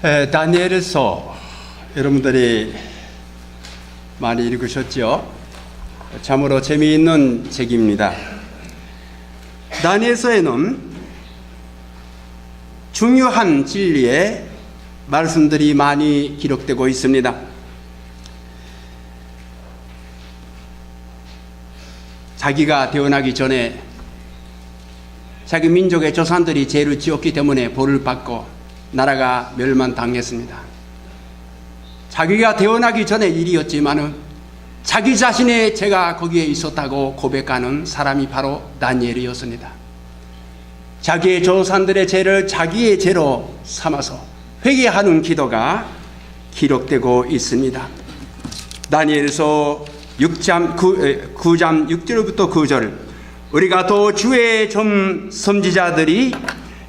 다니엘서 여러분들이 많이 읽으셨죠? 참으로 재미있는 책입니다. 다니엘서에는 중요한 진리의 말씀들이 많이 기록되고 있습니다. 자기가 태어나기 전에 자기 민족의 조상들이 죄를 지었기 때문에 벌을 받고 나라가 멸망당했습니다. 자기가 태어나기 전의 일이었지만은 자기 자신의 죄가 거기에 있었다고 고백하는 사람이 바로 다니엘이었습니다. 자기의 조상들의 죄를 자기의 죄로 삼아서 회개하는 기도가 기록되고 있습니다. 다니엘서 9장 6절부터 9절, 우리가 또 주의 좀 선지자들이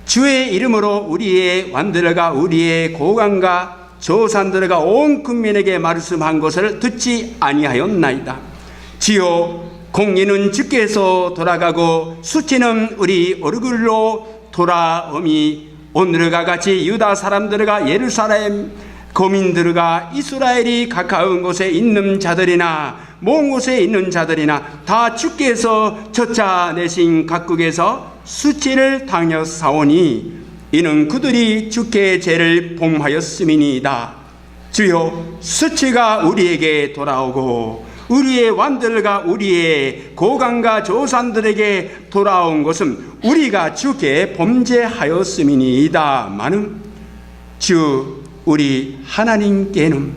주의 이름으로 우리의 왕들과 우리의 고관과 조상들과 온 국민에게 말씀한 것을 듣지 아니하였나이다. 지요, 공의는 주께서 돌아가고 수치는 우리 얼굴로 돌아오미, 오늘과 같이 유다 사람들과 예루살렘 거민들과 이스라엘이 가까운 곳에 있는 자들이나 먼 곳에 있는 자들이나 다 주께서 쫓아내신 각국에서 수치를 당하사오니 이는 그들이 주께 죄를 범하였음이니이다. 주여, 수치가 우리에게 돌아오고 우리의 왕들과 우리의 고관과 조상들에게 돌아온 것은 우리가 주께 범죄하였음이니이다. 마는 주 우리 하나님께는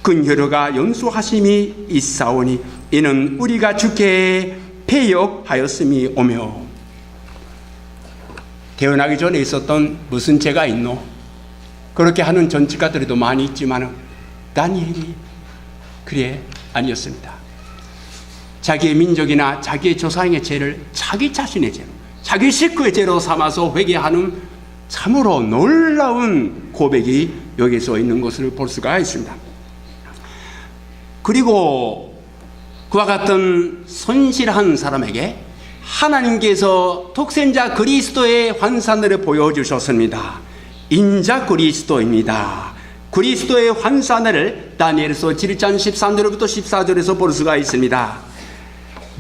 긍휼과 연소하심이 있사오니 이는 우리가 주께 패역하였음이 오며. 태어나기 전에 있었던 무슨 죄가 있노? 그렇게 하는 전직가들도 많이 있지만 다니엘이 그래 아니었습니다. 자기의 민족이나 자기의 조상의 죄를 자기 자신의 죄로, 자기 식구의 죄로 삼아서 회개하는 참으로 놀라운 고백이 여기서 있는 것을 볼 수가 있습니다. 그리고 그와 같은 선실한 사람에게 하나님께서 독생자 그리스도의 환상을 보여주셨습니다. 인자 그리스도입니다. 그리스도의 환상을 다니엘서 7장 13절부터 14절에서 볼 수가 있습니다.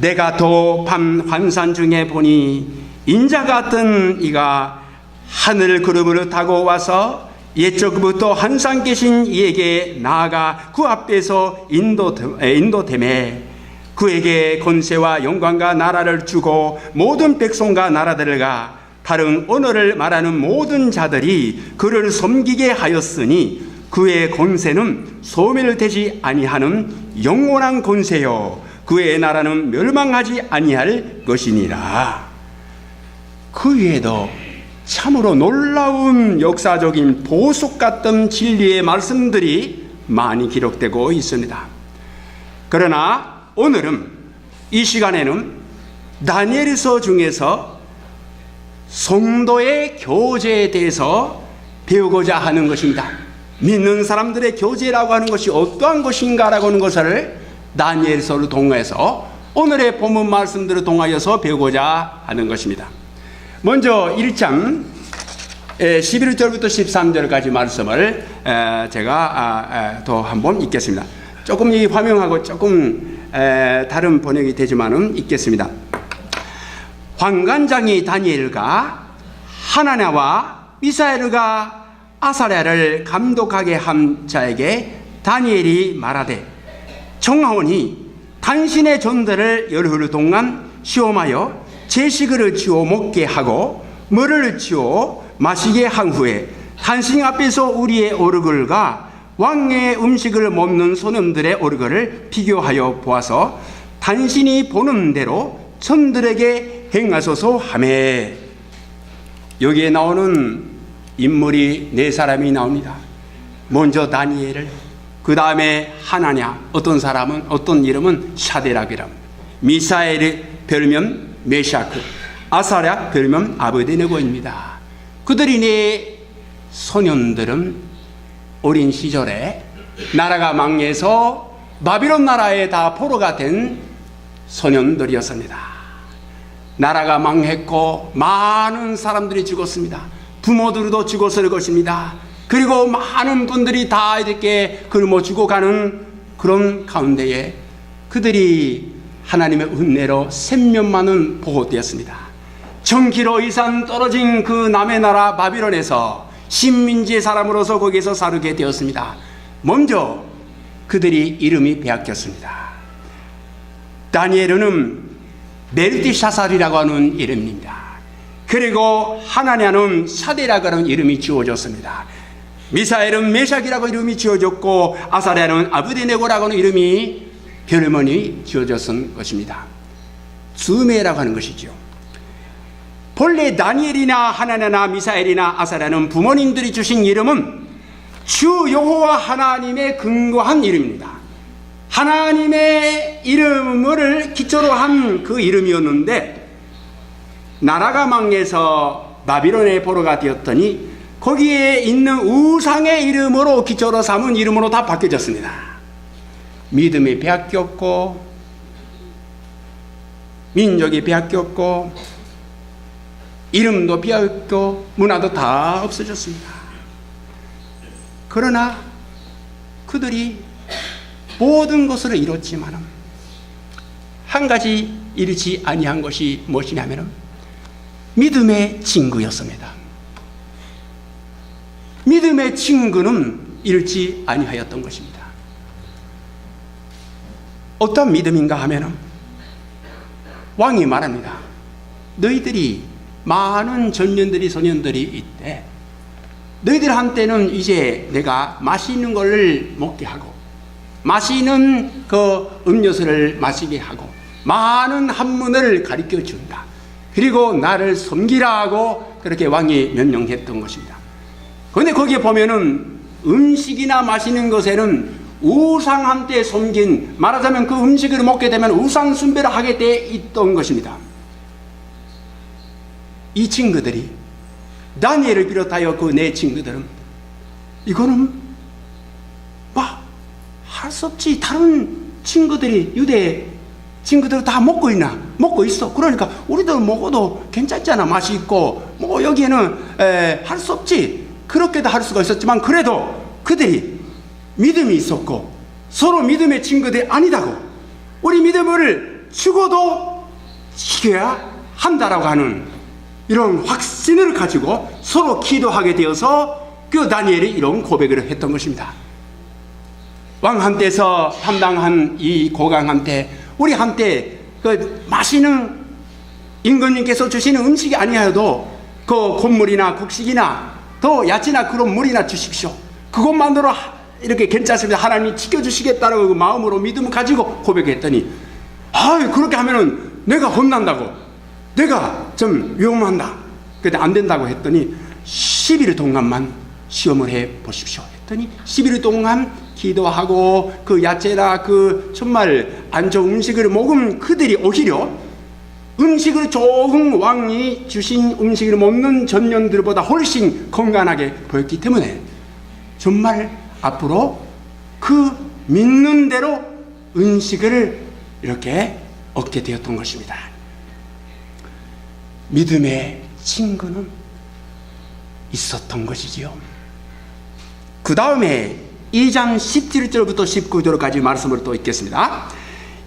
내가 또 밤 환상 중에 보니 인자 같은 이가 하늘 구름을 타고 와서 옛적부터 항상 계신 이에게 나아가 그 앞에서 인도됨에 그에게 권세와 영광과 나라를 주고 모든 백성과 나라들과 다른 언어를 말하는 모든 자들이 그를 섬기게 하였으니 그의 권세는 소멸되지 아니하는 영원한 권세요 그의 나라는 멸망하지 아니할 것이니라. 그 외에도 참으로 놀라운 역사적인 보석 같은 진리의 말씀들이 많이 기록되고 있습니다. 그러나 오늘은 이 시간에는 다니엘서 중에서 성도의 교제에 대해서 배우고자 하는 것입니다. 믿는 사람들의 교제라고 하는 것이 어떠한 것인가라고 하는 것을 다니엘서를 통해서 오늘의 본문 말씀들을 통하여서 배우고자 하는 것입니다. 먼저 1장 11절부터 13절까지 말씀을 제가 또 한번 읽겠습니다. 조금 이 화면하고 조금 다른 번역이 되지만은 읽겠습니다. 환관장이 다니엘과 하나냐와 미사엘과 아사랴를 감독하게 한 자에게 다니엘이 말하되 청하오니 당신의 전들을 열흘 동안 시험하여 제식을 지어 먹게 하고 물을 지어 마시게 한 후에 당신 앞에서 우리의 얼굴과 왕의 음식을 먹는 소년들의 얼굴을 비교하여 보아서 당신이 보는 대로 천들에게 행하소서 하매. 여기에 나오는 인물이 네 사람이 나옵니다. 먼저 다니엘을, 그 다음에 하나냐, 어떤 사람은 어떤 이름은 샤데락이라, 미사엘의 별명 메샤크, 아사랴 별명 아베드네고입니다. 그들이 네 소년들은 어린 시절에 나라가 망해서 바빌론 나라에 다 포로가 된 소년들이었습니다. 나라가 망했고 많은 사람들이 죽었습니다. 부모들도 죽었을 것입니다. 그리고 많은 분들이 다 이렇게 굶어 죽어가는 그런 가운데에 그들이 하나님의 은혜로 생명만은 보호되었습니다. 정기로 이산 떨어진 그 남의 나라 바빌론에서 식민지의 사람으로서 거기에서 살게 되었습니다. 먼저 그들이 이름이 빼앗겼습니다. 다니엘은 벨드샤살이라고 하는 이름입니다. 그리고 하나냐는 사데라고 하는 이름이 지어졌습니다. 미사엘은 메샥이라고 이름이 지어졌고 아사랴는 아브데네고라고 하는 이름이 별명이 지어졌던 것입니다. 수메라고 하는 것이죠. 본래 다니엘이나 하나냐나 미사엘이나 아사랴는 부모님들이 주신 이름은 주 여호와 하나님의 근거한 이름입니다. 하나님의 이름을 기초로 한 그 이름이었는데 나라가 망해서 바빌론의 포로가 되었더니 거기에 있는 우상의 이름으로 기초로 삼은 이름으로 다 바뀌어졌습니다. 믿음이 빼앗겼고 민족이 빼앗겼고 이름도 빼앗겼고 문화도 다 없어졌습니다. 그러나 그들이 모든 것을 이뤘지만 한 가지 잃지 아니한 것이 무엇이냐면 믿음의 친구였습니다. 믿음의 친구는 잃지 아니하였던 것입니다. 어떤 믿음인가 하면 왕이 말합니다. 너희들이 많은 전년들이 소년들이 있대. 너희들한테는 이제 내가 맛있는 걸 먹게 하고 마시는 그 음료수를 마시게 하고 많은 학문을 가르쳐 준다. 그리고 나를 섬기라고 그렇게 왕이 명령했던 것입니다. 그런데 거기에 보면은 음식이나 마시는 것에는 우상한테 섬긴, 말하자면 그 음식을 먹게 되면 우상 숭배를 하게 돼 있던 것입니다. 이 친구들이 다니엘을 비롯하여 그 네 친구들은 이거는 할 수 없지. 다른 친구들이 유대 친구들 다 먹고 있나? 먹고 있어. 그러니까 우리도 먹어도 괜찮잖아. 맛이 있고 뭐 여기에는 할 수 없지. 그렇게도 할 수가 있었지만 그래도 그들이 믿음이 있었고 서로 믿음의 친구들이 아니다고, 우리 믿음을 죽어도 지켜야 한다라고 하는 이런 확신을 가지고 서로 기도하게 되어서 그 다니엘이 이런 고백을 했던 것입니다. 왕한테서 담당한 이 고강한테 우리한테 그 마시는 임금님께서 주시는 음식이 아니어도 그 곤물이나 곡식이나 또 야채나 그런 물이나 주십시오. 그것만으로 이렇게 괜찮습니다. 하나님이 지켜주시겠다라고 그 마음으로 믿음을 가지고 고백했더니 그렇게 하면은 내가 혼난다고, 내가 좀 위험한다. 근데 안 된다고 했더니 10일 동안만 시험을 해 보십시오 했더니 11일 동안 기도하고 그 야채나 그 정말 안 좋은 음식을 먹은 그들이 오히려 음식을 좋은 왕이 주신 음식을 먹는 전년들보다 훨씬 건강하게 보였기 때문에 정말 앞으로 그 믿는 대로 음식을 이렇게 얻게 되었던 것입니다. 믿음의 친구는 있었던 것이지요. 그 다음에 2장 17절부터 19절까지 말씀을 또 읽겠습니다.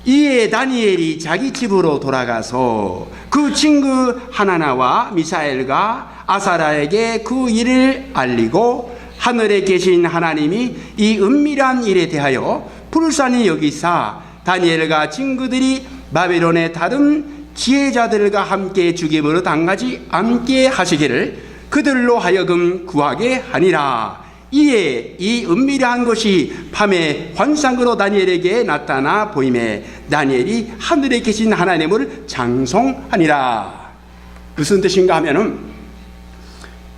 이에 다니엘이 자기 집으로 돌아가서 그 친구 하나나와 미사엘과 아사랴에게 그 일을 알리고 하늘에 계신 하나님이 이 은밀한 일에 대하여 불쌍히 여기사 다니엘과 친구들이 바벨론의 다른 지혜자들과 함께 죽임으로 당하지 않게 하시기를 그들로 하여금 구하게 하니라. 이에 이 은밀한 것이 밤에 환상으로 다니엘에게 나타나 보임에 다니엘이 하늘에 계신 하나님을 장송하니라. 무슨 뜻인가 하면은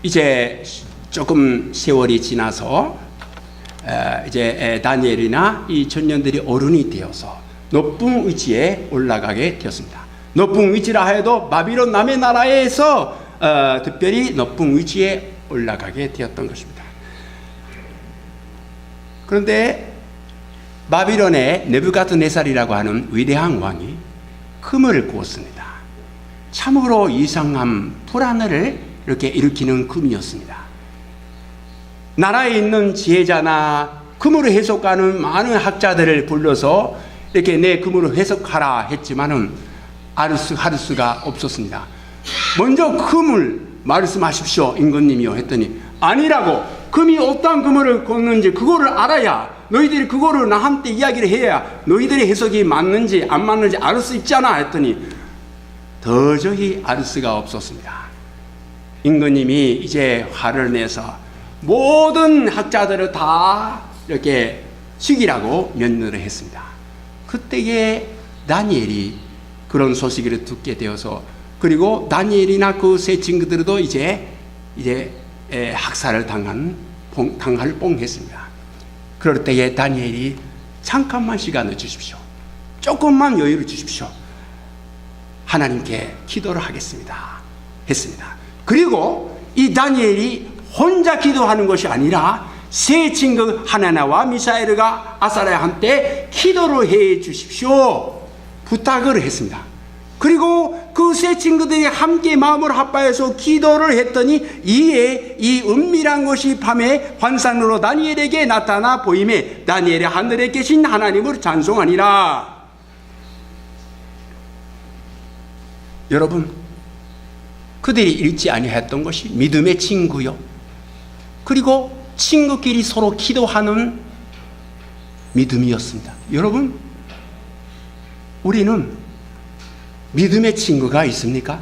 이제 조금 세월이 지나서 이제 다니엘이나 이 전년들이 어른이 되어서 높은 위치에 올라가게 되었습니다. 높은 위치라 해도 바빌론 남의 나라에서 특별히 높은 위치에 올라가게 되었던 것입니다. 그런데 바빌론의 느부갓네살이라고 하는 위대한 왕이 금을 구웠습니다. 참으로 이상한 불안을 이렇게 일으키는 금이었습니다. 나라에 있는 지혜자나 금으로 해석하는 많은 학자들을 불러서 이렇게 내 금으로 해석하라 했지만은 할 수가 없었습니다. 먼저 금을 말씀하십시오 임금님이요 했더니 아니라고, 금이 어떤 금을 걷는지 그거를 알아야, 너희들이 그거를 나한테 이야기를 해야 너희들의 해석이 맞는지 안 맞는지 알 수 있잖아 했더니 도저히 알 수가 없었습니다. 임금님이 이제 화를 내서 모든 학자들을 다 이렇게 죽이라고 명령을 했습니다. 그때에 다니엘이 그런 소식을 듣게 되어서, 그리고 다니엘이나 그 세 친구들도 이제 학살을 당할 뻔했습니다. 그럴 때에 다니엘이 잠깐만 시간을 주십시오. 조금만 여유를 주십시오. 하나님께 기도를 하겠습니다. 했습니다. 그리고 이 다니엘이 혼자 기도하는 것이 아니라 세 친구 하나나와 미사엘과 아사랴한테 기도를 해 주십시오. 부탁을 했습니다. 그리고 그 세 친구들이 함께 마음을 합하여서 기도를 했더니 이에 이 은밀한 것이 밤에 환상으로 다니엘에게 나타나 보임에 다니엘이 하늘에 계신 하나님을 찬송하니라. 여러분, 그들이 읽지 아니했던 것이 믿음의 친구요, 그리고 친구끼리 서로 기도하는 믿음이었습니다. 여러분, 우리는 믿음의 친구가 있습니까?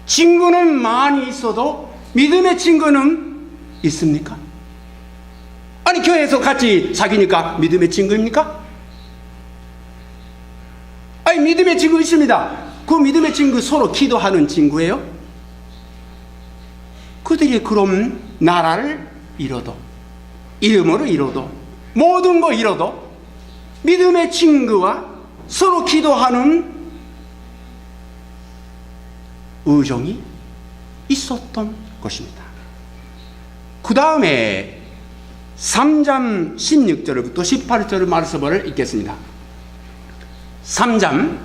친구는 많이 있어도 믿음의 친구는 있습니까? 아니, 교회에서 같이 사귀니까 믿음의 친구입니까? 아니, 믿음의 친구 있습니다. 그 믿음의 친구 서로 기도하는 친구예요? 그들이 그럼 나라를 잃어도, 이름으로 잃어도, 모든 거 잃어도 믿음의 친구와 서로 기도하는 의정이 있었던 것입니다. 그 다음에 3장 16절부터 18절 말씀을 읽겠습니다. 3장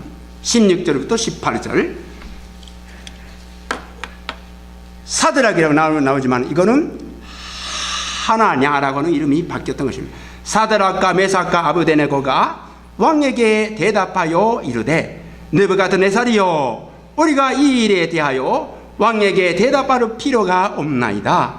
16절부터 18절. 사드락이라고 나오지만 이거는 하나냐라고 하는 이름이 바뀌었던 것입니다. 사드락과 메삭과 아브데네고가 왕에게 대답하여 이르되 느부갓네살이여, 우리가 이 일에 대하여 왕에게 대답할 필요가 없나이다.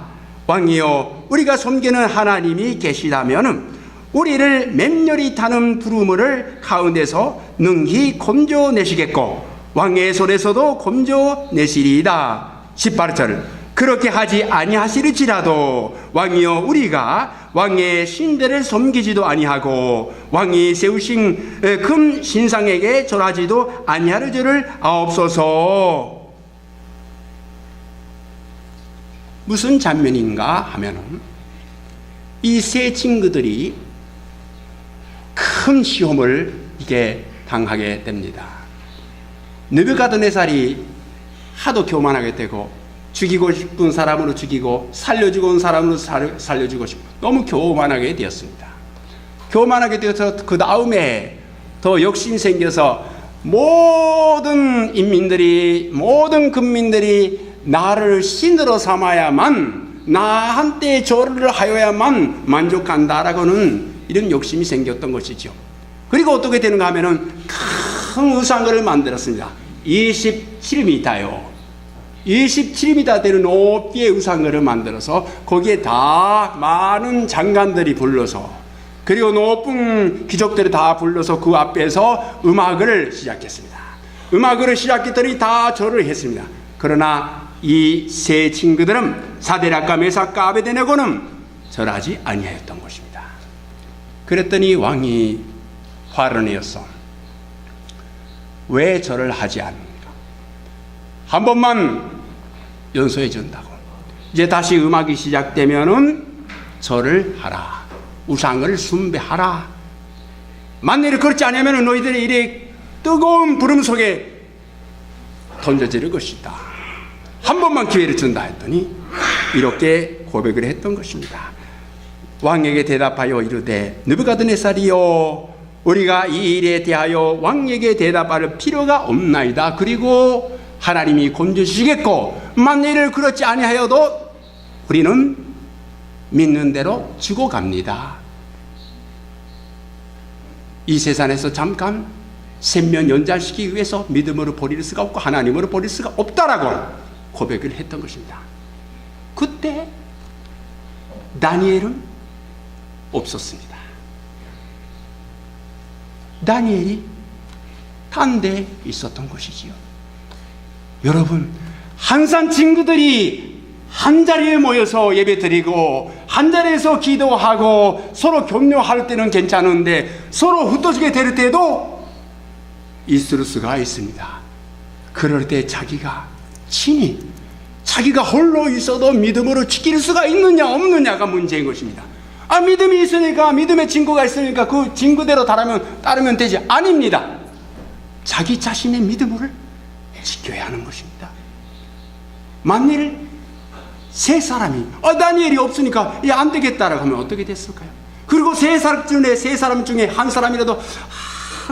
왕이여, 우리가 섬기는 하나님이 계시다면 우리를 맹렬히 타는 부르물을 가운데서 능히 건져내시겠고 왕의 손에서도 건져내시리이다. 18절. 그렇게 하지 아니하시리지라도 왕이여, 우리가 왕의 신들을 섬기지도 아니하고 왕이 세우신 금 신상에게 절하지도 아니할 줄을 아옵소서. 무슨 장면인가 하면은 이 세 친구들이 큰 시험을 이게 당하게 됩니다. 느부갓네살이 하도 교만하게 되고 죽이고 싶은 사람으로 죽이고 살려주고 온 사람으로 살려주고 싶고 너무 교만하게 되었습니다. 교만하게 되어서 그 다음에 더 욕심이 생겨서 모든 인민들이, 모든 국민들이 나를 신으로 삼아야만, 나한테 절을 하여야만 만족한다라고는 이런 욕심이 생겼던 것이죠. 그리고 어떻게 되는가 하면은 큰 우상을 만들었습니다. 27m요. 27m 되는 높이의 우상을 만들어서 거기에 다 많은 장관들이 불러서, 그리고 높은 귀족들이 다 불러서 그 앞에서 음악을 시작했습니다. 음악을 시작했더니 다 절을 했습니다. 그러나 이 세 친구들은 사드락과 메삭과 아베데네고는 절하지 아니하였던 것입니다. 그랬더니 왕이 화를 내었어. 왜 절을 하지 않는가? 한 번만 연소해 준다고. 이제 다시 음악이 시작되면은 절을 하라, 우상을 숭배하라. 만일 그렇지 않으면 너희들이 이래 뜨거운 부름 속에 던져질 것이다. 한 번만 기회를 준다 했더니 이렇게 고백을 했던 것입니다. 왕에게 대답하여 이르되 느부갓네살이여, 우리가 이 일에 대하여 왕에게 대답할 필요가 없나이다. 그리고 하나님이 건져주시겠고 만일 그렇지 아니하여도 우리는 믿는 대로 죽어갑니다. 이 세상에서 잠깐 생명 연장시키기 위해서 믿음으로 버릴 수가 없고 하나님으로 버릴 수가 없다라고 고백을 했던 것입니다. 그때 다니엘은 없었습니다. 다니엘이 딴 데 있었던 것이지요. 여러분, 항상 친구들이 한 자리에 모여서 예배드리고 한 자리에서 기도하고 서로 격려할 때는 괜찮은데 서로 흩어지게 될 때도 있을 수가 있습니다. 그럴 때 자기가 친히 자기가 홀로 있어도 믿음으로 지킬 수가 있느냐 없느냐가 문제인 것입니다. 믿음이 있으니까, 믿음의 친구가 있으니까 그 친구대로 따르면 되지. 아닙니다. 자기 자신의 믿음을 지켜야 하는 것입니다. 만일 세 사람이 다니엘이 없으니까 안 되겠다라고 하면 어떻게 됐을까요? 그리고 세 사람 중에 한 사람이라도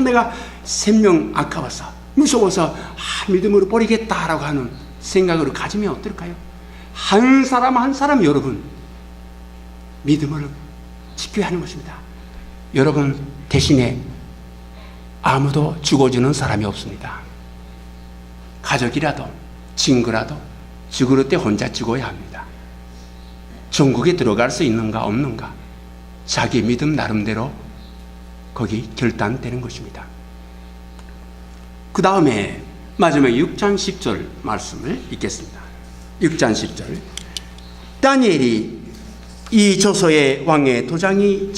내가 생명 아까워서 무서워서 믿음으로 버리겠다라고 하는 생각으로 가지면 어떨까요? 한 사람 여러분 믿음을 지켜야 하는 것입니다. 여러분 대신에 아무도 죽어주는 사람이 없습니다. 가족이라도 친구라도 죽을 때 혼자 죽어야 합니다. 천국에 들어갈 수 있는가 없는가 자기 믿음 나름대로 거기 결단되는 것입니다. 그 다음에 마지막 6장 10절 말씀을 읽겠습니다. 6장 10절. 다니엘이 이 조서의 왕의 도장이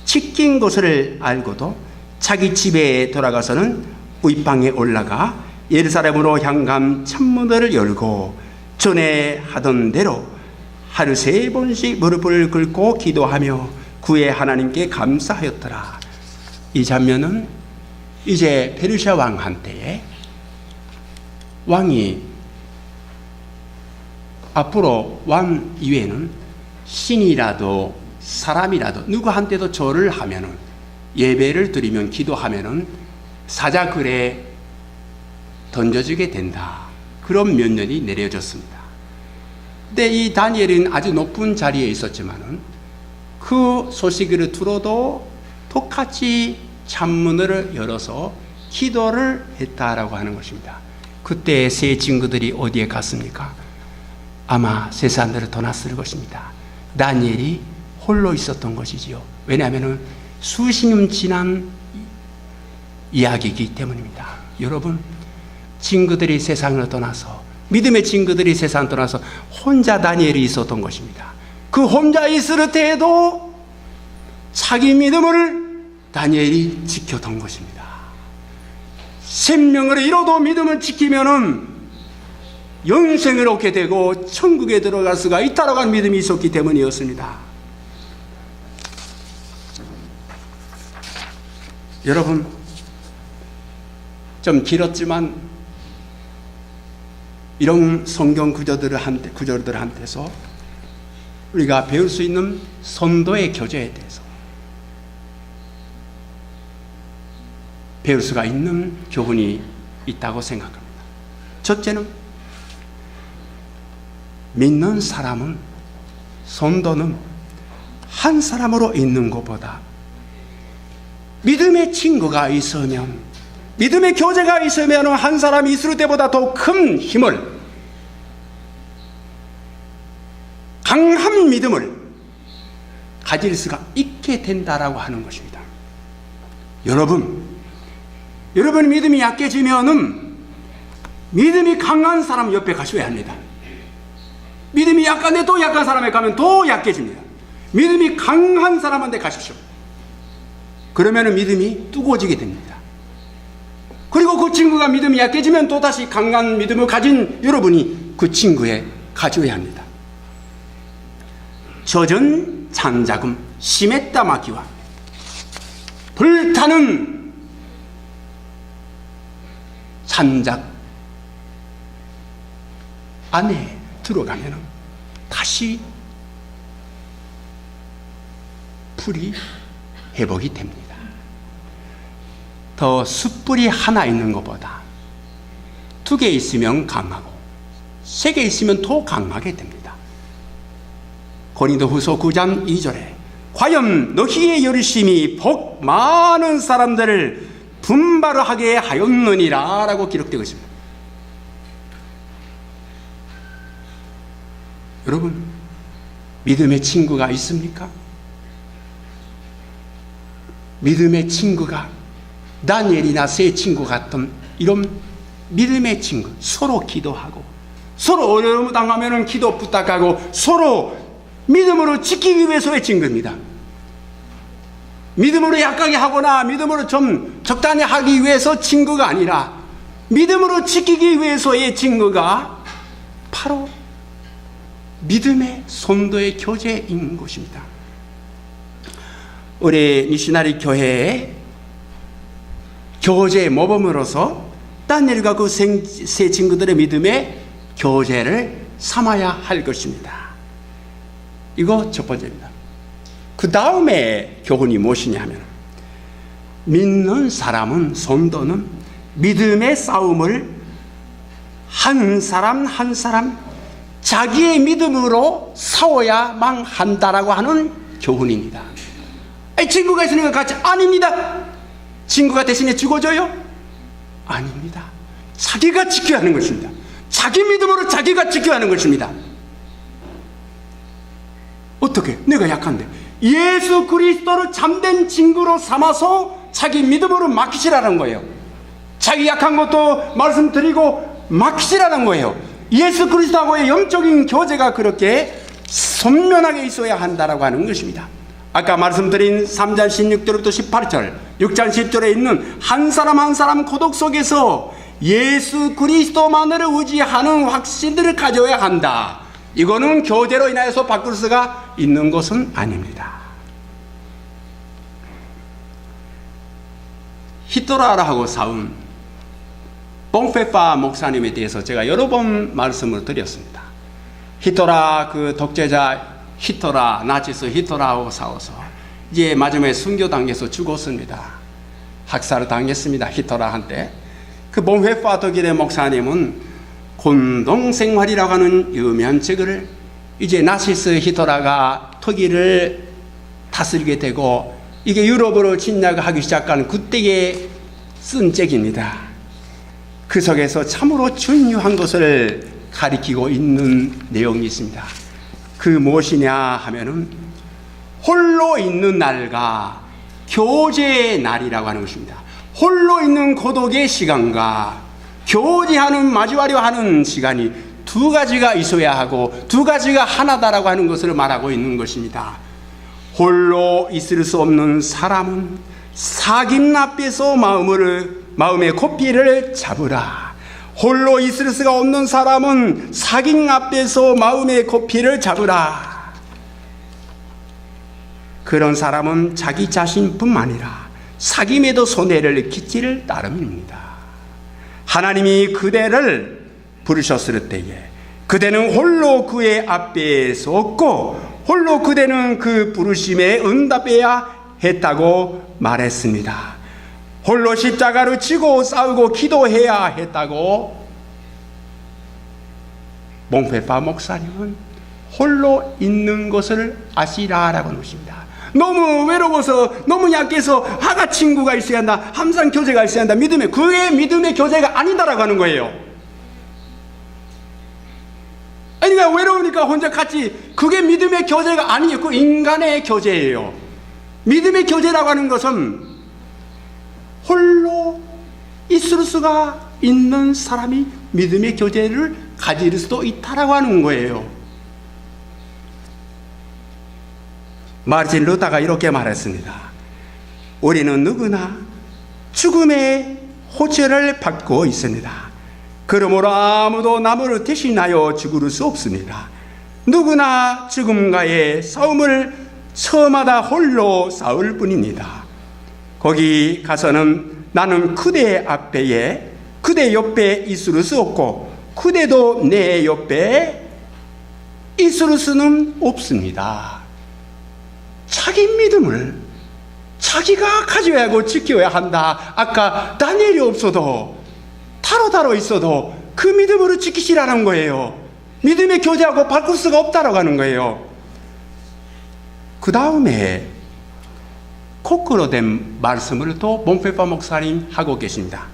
찍힌 것을 알고도 자기 집에 돌아가서는 윗방에 올라가 예루살렘으로 향한 창문을 열고 전에 하던 대로 하루 3번씩 무릎을 꿇고 기도하며 구의 하나님께 감사하였더라. 이 장면은 이제 페르시아 왕한테 왕이 앞으로 왕 이외에는 신이라도 사람이라도 누구한테도 절을 하면은 예배를 드리면 기도하면은 사자굴에 던져주게 된다. 그런 명령이 내려졌습니다. 근데 이 다니엘은 아주 높은 자리에 있었지만은 그 소식을 들어도 똑같이 창문을 열어서 기도를 했다라고 하는 것입니다. 그때 세 친구들이 어디에 갔습니까? 아마 세상으로 떠났을 것입니다. 다니엘이 홀로 있었던 것이지요. 왜냐하면 수십 년 지난 이야기이기 때문입니다. 여러분, 친구들이 세상을 떠나서 믿음의 친구들이 세상을 떠나서 혼자 다니엘이 있었던 것입니다. 그 혼자 있을 때에도 자기 믿음을 다니엘이 지켰던 것입니다. 생명을 잃어도 믿음을 지키면은 영생을 얻게 되고 천국에 들어갈 수가 있다라고 하는 믿음이 있었기 때문이었습니다. 여러분, 좀 길었지만 이런 성경 구절들한테서 우리가 배울 수 있는 선도의 교제에 대해서 배울 수가 있는 교훈이 있다고 생각합니다. 첫째는 믿는 사람은, 선도는 한 사람으로 있는 것보다 믿음의 친구가 있으면, 믿음의 교제가 있으면 한 사람이 있을 때보다 더 큰 힘을, 강한 믿음을 가질 수가 있게 된다라고 하는 것입니다. 여러분 믿음이 약해지면은 믿음이 강한 사람 옆에 가셔야 합니다. 믿음이 약한데 또 약한 사람에 가면 더 약해집니다. 믿음이 강한 사람한테 가십시오. 그러면 믿음이 뜨거워지게 됩니다. 그리고 그 친구가 믿음이 약해지면 또다시 강한 믿음을 가진 여러분이 그 친구에 가져야 합니다. 젖은 장자금 심했다 마귀와 불타는 산작 안에 들어가면 다시 풀이 회복이 됩니다. 더 숯불이 하나 있는 것보다 2개 있으면 강하고 3개 있으면 더 강하게 됩니다. 고린도후서 9장 2절에 과연 너희의 열심이 복 많은 사람들을 분발하게 하였느니라 라고 기록되고 있습니다. 여러분, 믿음의 친구가 있습니까? 믿음의 친구가 다니엘이나 세 친구 같은 이런 믿음의 친구, 서로 기도하고 서로 어려움 당하면 기도 부탁하고 서로 믿음으로 지키기 위해서의 친구입니다. 믿음으로 약하게 하거나 믿음으로 좀 적당히 하기 위해서 친구가 아니라 믿음으로 지키기 위해서의 친구가 바로 믿음의 성도의 교제인 것입니다. 우리 미시나리 교회의 교제 모범으로서 다니엘과 그 세 친구들의 믿음의 교제를 삼아야 할 것입니다. 이거 첫 번째입니다. 그 다음에 교훈이 무엇이냐 하면, 믿는 사람은, 성도는 믿음의 싸움을 한 사람 한 사람 자기의 믿음으로 싸워야만 한다라고 하는 교훈입니다. 친구가 있으니까 같이, 아닙니다. 친구가 대신에 죽어줘요? 아닙니다. 자기가 지켜야 하는 것입니다. 자기 믿음으로 자기가 지켜야 하는 것입니다. 어떻게? 내가 약한데 예수 그리스도를 참된 친구로 삼아서 자기 믿음으로 맡기시라는 거예요. 자기 약한 것도 말씀드리고 맡기시라는 거예요. 예수 그리스도하고의 영적인 교제가 그렇게 선면하게 있어야 한다라고 하는 것입니다. 아까 말씀드린 3장 16절부터 18절, 6장 10절에 있는 한 사람 한 사람 고독 속에서 예수 그리스도만을 의지하는 확신들을 가져야 한다. 이거는 교제로 인하여서 바꿀 수가 있는 것은 아닙니다. 히토라하고 싸운 봉페파 목사님에 대해서 제가 여러 번 말씀을 드렸습니다. 히토라, 그 독재자 히토라, 나치스 히토라하고 싸워서 이제 마지막에 순교당해서 죽었습니다. 학살을 당했습니다. 히토라한테. 그 봉페파 독일의 목사님은 공동생활이라고 하는 유명한 책을 이제 나치스 히토라가 독일을 다스리게 되고 이게 유럽으로 침략하기 시작한 그때에 쓴 책입니다. 그 속에서 참으로 중요한 것을 가리키고 있는 내용이 있습니다. 그 무엇이냐 하면은 홀로 있는 날과 교제의 날이라고 하는 것입니다. 홀로 있는 고독의 시간과 교제하는, 마주하려 하는 시간이 두 가지가 있어야 하고 두 가지가 하나다라고 하는 것을 말하고 있는 것입니다. 홀로 있을 수 없는 사람은 사귐 앞에서 마음의 고삐를 잡으라. 홀로 있을 수가 없는 사람은 사귐 앞에서 마음의 고삐를 잡으라. 그런 사람은 자기 자신뿐만 아니라 사귐에도 손해를 끼칠 따름입니다. 하나님이 그대를 부르셨을 때에 그대는 홀로 그의 앞에 섰고 홀로 그대는 그 부르심에 응답해야 했다고 말했습니다. 홀로 십자가를 지고 싸우고 기도해야 했다고 봉페파 목사님은 홀로 있는 것을 아시라라고 하십니다. 너무 외로워서 너무 약해서 하가 친구가 있어야 한다, 항상 교제가 있어야 한다, 그게 믿음의 교제가 아니다라고 하는 거예요. 그러니까 외로우니까 혼자 같이, 그게 믿음의 교제가 아니에요. 그 인간의 교제예요. 믿음의 교제라고 하는 것은 홀로 있을 수가 있는 사람이 믿음의 교제를 가질 수도 있다라고 하는 거예요. 마르틴 루터가 이렇게 말했습니다. 우리는 누구나 죽음의 호체를 받고 있습니다. 그러므로 아무도 남을 대신하여 죽을 수 없습니다. 누구나 죽음과의 싸움을 처마다 홀로 싸울 뿐입니다. 거기 가서는 나는 그대 옆에 있을 수 없고 그대도 내 옆에 있을 수는 없습니다. 자기 믿음을 자기가 가져야 하고 지켜야 한다. 아까 다니엘이 없어도 타로 있어도 그 믿음으로 지키시라는 거예요. 믿음의 교제하고 바꿀 수가 없다라고 하는 거예요. 그 다음에 코크로 된 말씀을 또 몬페파 목사님 하고 계십니다.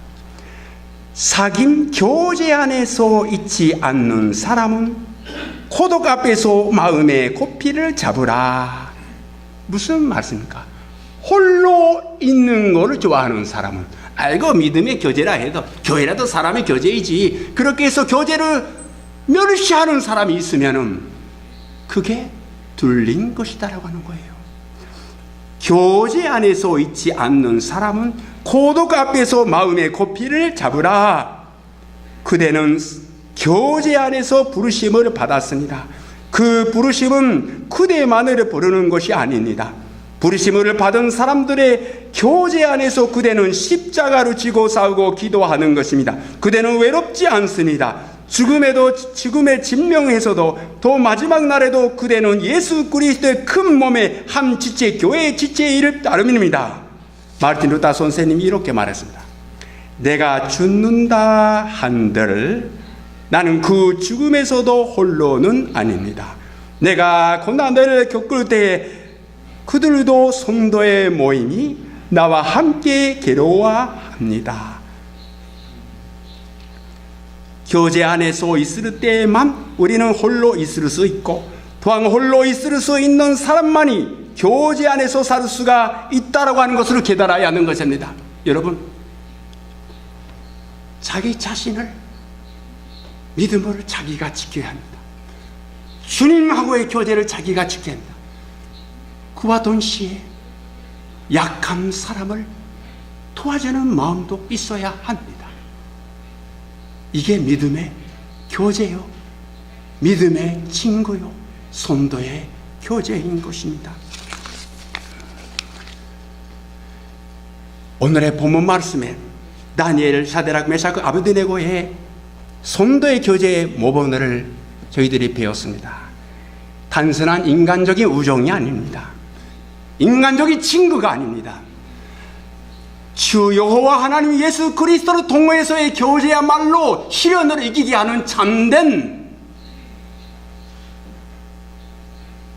사귐 교제 안에서 있지 않는 사람은 고독 앞에서 마음의 고삐를 잡으라. 무슨 말씀입니까? 홀로 있는 것을 좋아하는 사람은, 알고 믿음의 교제라 해도 교회라도 사람의 교제이지, 그렇게 해서 교제를 멸시하는 사람이 있으면은 그게 둘린 것이다라고 하는 거예요. 교제 안에서 있지 않는 사람은 고독 앞에서 마음의 고삐를 잡으라. 그대는 교제 안에서 부르심을 받았습니다. 그 부르심은 그대만을 부르는 것이 아닙니다. 부르심을 받은 사람들의 교제 안에서 그대는 십자가를 지고 싸우고 기도하는 것입니다. 그대는 외롭지 않습니다. 죽음의 진명에서도 또 마지막 날에도 그대는 예수 그리스도의 큰 몸의 한 지체, 교회의 지체의 일을 따름입니다. 마르틴 루터 선생님이 이렇게 말했습니다. 내가 죽는다 한들 나는 그 죽음에서도 홀로는 아닙니다. 내가 고난을 겪을 때에 그들도 성도의 모임이 나와 함께 괴로워합니다. 교제 안에서 있을 때에만 우리는 홀로 있을 수 있고, 또한 홀로 있을 수 있는 사람만이 교제 안에서 살 수가 있다라고 하는 것을 깨달아야 하는 것입니다. 여러분, 자기 자신을, 믿음을 자기가 지켜야 합니다. 주님하고의 교제를 자기가 지켜야 합니다. 그와 동시에 약한 사람을 도와주는 마음도 있어야 합니다. 이게 믿음의 교제요, 믿음의 친구요, 성도의 교제인 것입니다. 오늘의 본문 말씀에 다니엘, 샤드락, 메삭, 아베드네고의 성도의 교제의 모범을 저희들이 배웠습니다. 단순한 인간적인 우정이 아닙니다. 인간적인 친구가 아닙니다. 주 여호와 하나님 예수 그리스도를 통해서의 교제야말로 시련을 이기게 하는 참된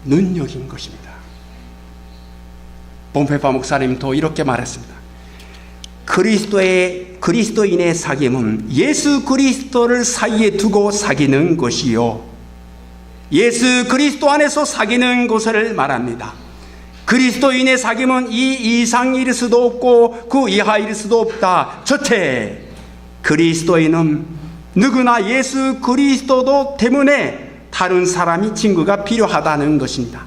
능력인 것입니다. 몬페파 목사님도 이렇게 말했습니다. 그리스도인의 사귐은 예수 그리스도를 사이에 두고 사귀는 것이요, 예수 그리스도 안에서 사귀는 것을 말합니다. 그리스도인의 사귐은 이 이상일 수도 없고 그 이하일 수도 없다. 첫째, 그리스도인은 누구나 예수 그리스도 때문에 다른 사람이 친구가 필요하다는 것입니다.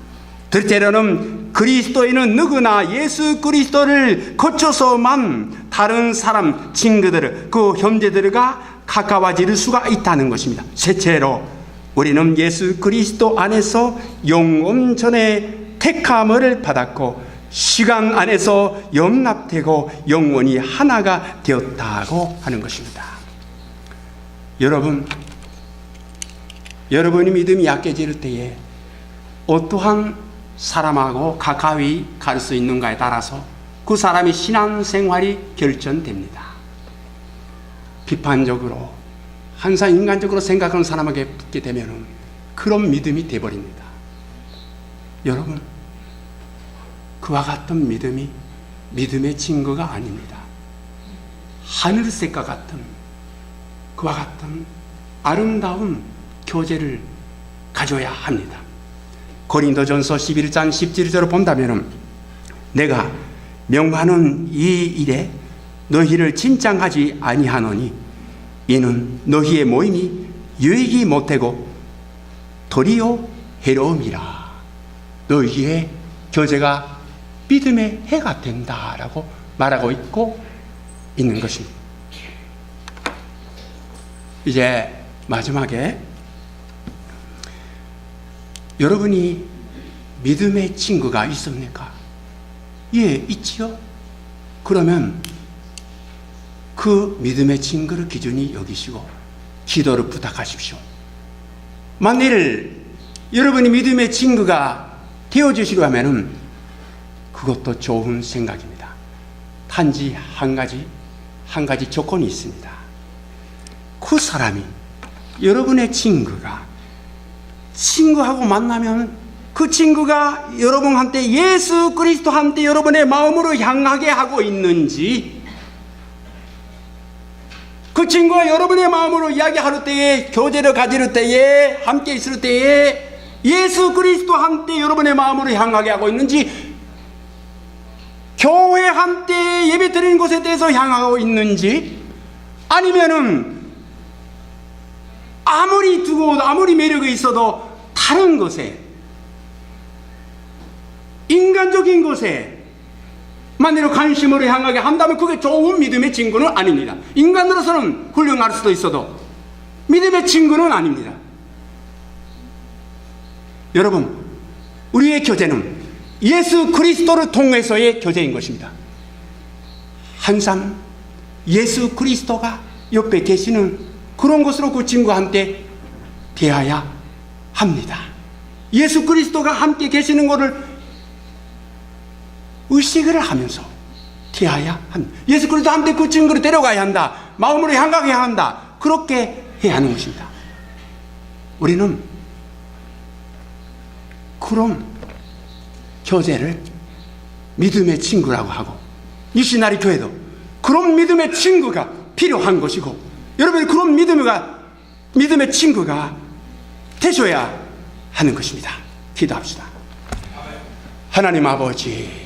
둘째로는 그리스도인은 누구나 예수 그리스도를 거쳐서만 다른 사람, 친구들, 그 형제들과 가까워질 수가 있다는 것입니다. 셋째로 우리는 예수 그리스도 안에서 영원전에 택함을 받았고 시간 안에서 연합되고 영원히 하나가 되었다고 하는 것입니다. 여러분이 믿음이 약해질 때에 어떠한 사람하고 가까이 갈 수 있는가에 따라서 그 사람의 신앙생활이 결정됩니다. 비판적으로 항상 인간적으로 생각하는 사람에게 붙게 되면 그런 믿음이 되어버립니다. 여러분, 그와 같은 믿음이 믿음의 친구가 아닙니다. 하늘색과 같은 그와 같은 아름다운 교제를 가져야 합니다. 고린도전서 11장 17절을 본다면 내가 명하는 이 일에 너희를 진짱하지 아니하노니 이는 너희의 모임이 유익이 못되고 도리어 해로움이라. 너희의 교제가 믿음의 해가 된다라고 말하고 있는 것입니다. 이제 마지막에 여러분이 믿음의 친구가 있습니까? 예, 있지요. 그러면 그 믿음의 친구를 기준히 여기시고 기도를 부탁하십시오. 만일 여러분이 믿음의 친구가 되어주시려 하면은 그것도 좋은 생각입니다. 단지 한 가지 조건이 있습니다. 그 사람이, 여러분의 친구가 친구하고 만나면 그 친구가 여러분한테 예수 그리스도한테 여러분의 마음으로 향하게 하고 있는지, 그 친구가 여러분의 마음으로 이야기할 때에, 교제를 가질 때에, 함께 있을 때에 예수 그리스도한테 여러분의 마음으로 향하게 하고 있는지, 교회한테 예배 드리는 곳에 대해서 향하고 있는지, 아니면은 아무리 두고 아무리 매력이 있어도 다른 것에, 인간적인 것에 만일로 관심으로 향하게 한다면 그게 좋은 믿음의 친구는 아닙니다. 인간으로서는 훌륭할 수도 있어도 믿음의 친구는 아닙니다. 여러분, 우리의 교제는 예수 그리스도를 통해서의 교제인 것입니다. 항상 예수 그리스도가 옆에 계시는 그런 것으로 그 친구한테 대해야 합니다. 예수 그리스도가 함께 계시는 것을 의식을 하면서 대해야 합니다. 예수 그리스도한테 그 친구를 데려가야 한다, 마음으로 향하게 한다, 그렇게 해야 하는 것입니다. 우리는 그런 교제를 믿음의 친구라고 하고, 미시나리 교회도 그런 믿음의 친구가 필요한 것이고, 여러분이 그런 믿음의 친구가 되셔야 하는 것입니다. 기도합시다. 하나님 아버지,